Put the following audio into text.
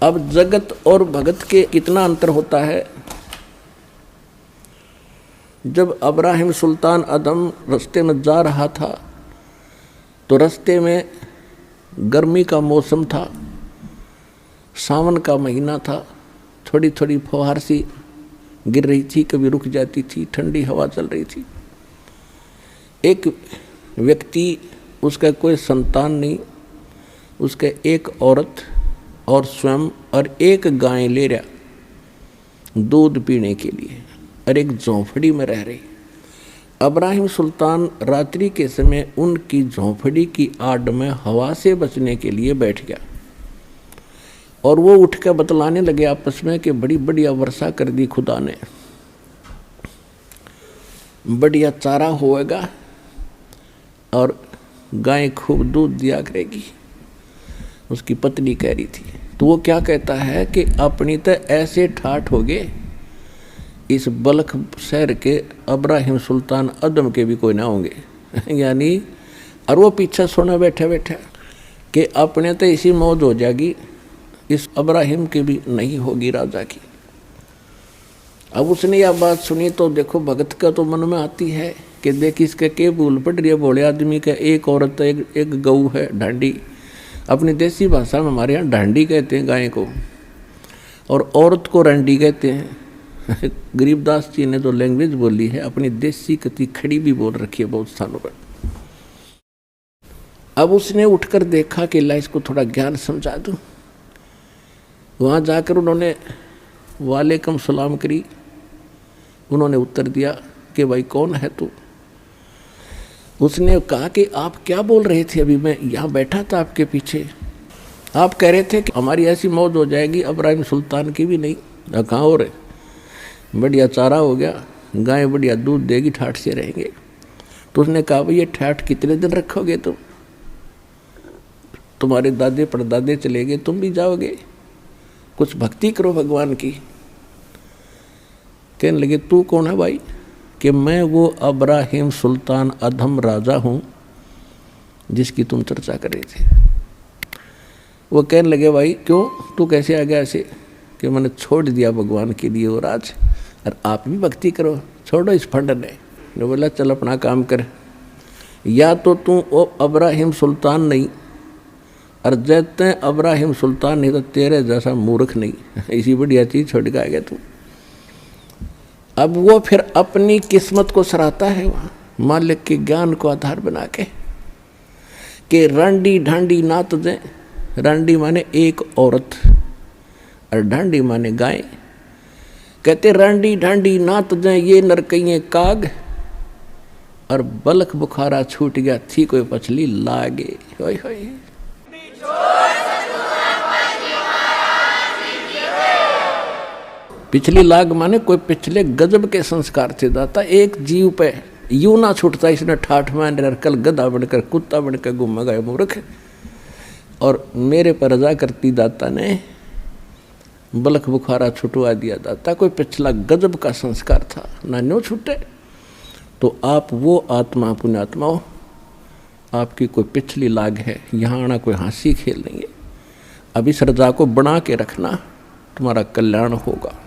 अब जगत और भगत के कितना अंतर होता है। जब अब्राहिम सुल्तान अदम रास्ते में जा रहा था तो रास्ते में गर्मी का मौसम था, सावन का महीना था, थोड़ी थोड़ी फुहार सी गिर रही थी, कभी रुक जाती थी, ठंडी हवा चल रही थी। एक व्यक्ति, उसका कोई संतान नहीं, उसके एक औरत और स्वयं और एक गाय ले रहा दूध पीने के लिए, और एक झोंपड़ी में रह रही। अब्राहिम सुल्तान रात्रि के समय उनकी झोंपड़ी की आड़ में हवा से बचने के लिए बैठ गया, और वो उठ कर बतलाने लगे आपस में कि बड़ी बढ़िया वर्षा कर दी खुदा ने, बढ़िया चारा होएगा और गाय खूब दूध दिया करेगी। उसकी पत्नी कह रही थी। तो वो क्या कहता है कि अपनी तो ऐसे ठाठ हो गए, इस बल्ख शहर के अब्राहिम सुल्तान अदम के भी कोई ना होंगे यानी, और वो पीछे सुना बैठा बैठा कि अपने तो इसी मौज हो जाएगी, इस अब्राहिम की भी नहीं होगी राजा की। अब उसने यह बात सुनी तो देखो भगत का तो मन में आती है कि देख इसके के भूल पड़ रही है भोले आदमी का, एक औरत एक गऊ है ढांडी, अपनी देसी भाषा में हमारे यहाँ ढांडी कहते हैं गाय को, और औरत को रंडी कहते हैं गरीबदास जी ने जो लैंग्वेज बोली है अपनी देसी कति खड़ी भी बोल रखी है बहुत स्थानों पर। अब उसने उठकर देखा कि ला इसको थोड़ा ज्ञान समझा दूं। वहाँ जाकर उन्होंने वालेकुम सलाम करी। उन्होंने उत्तर दिया कि भाई कौन है तू। उसने कहा कि आप क्या बोल रहे थे, अभी मैं यहाँ बैठा था आपके पीछे, आप कह रहे थे कि हमारी ऐसी मौज हो जाएगी, अब्राहिम सुल्तान की भी नहीं। कहाँ हो रहे, बढ़िया चारा हो गया, गाय बढ़िया दूध देगी, ठाठ से रहेंगे। तो उसने कहा भाई ये ठाठ कितने दिन रखोगे तुम, तुम्हारे दादे परदादे चले गए, तुम भी जाओगे, कुछ भक्ति करो भगवान की। कहने लगे तू कौन है भाई, कि मैं वो अब्राहिम सुल्तान अदम राजा हूँ जिसकी तुम चर्चा कर रहे थे। वो कहने लगे भाई क्यों, तू कैसे आ गया ऐसे, कि मैंने छोड़ दिया भगवान के लिए वो राज, और आप भी भक्ति करो, छोड़ो इस फंड ने। बोला चल अपना काम कर, या तो तू वो अब्राहिम सुल्तान नहीं, और जैते अब्राहिम सुल्तान नहीं तो तेरे जैसा मूर्ख नहीं, इसी बढ़िया चीज़ छोड़ के आ गया तू। अब वो फिर अपनी किस्मत को सराहता है वहाँ मालिक के ज्ञान को आधार बना के, कि रांडी ढांडी नात दे, रांडी माने एक औरत और ढांडी माने गाय। कहते रांडी ढांडी नात दे ये नरकइये काग, और बलख बुखारा छूट गया थी कोई पछली लागे। होय होय। पिछली लाग माने कोई पिछले गजब के संस्कार थे दाता, एक जीव पे यूं ना छूटता, इसने ठाठ मान रहा, कल गधा बनकर कुत्ता बनकर घूम गए मूर्ख, और मेरे पर रजा करती दाता ने बलख बुखारा छुटवा दिया दाता, कोई पिछला गजब का संस्कार था ना न्यों छूटे। तो आप वो आत्मा पुण्यात्मा हो, आपकी कोई पिछली लाग है, यहाँ आना कोई हंसी खेल नहीं है। अब इस रजा को बना के रखना, तुम्हारा कल्याण होगा।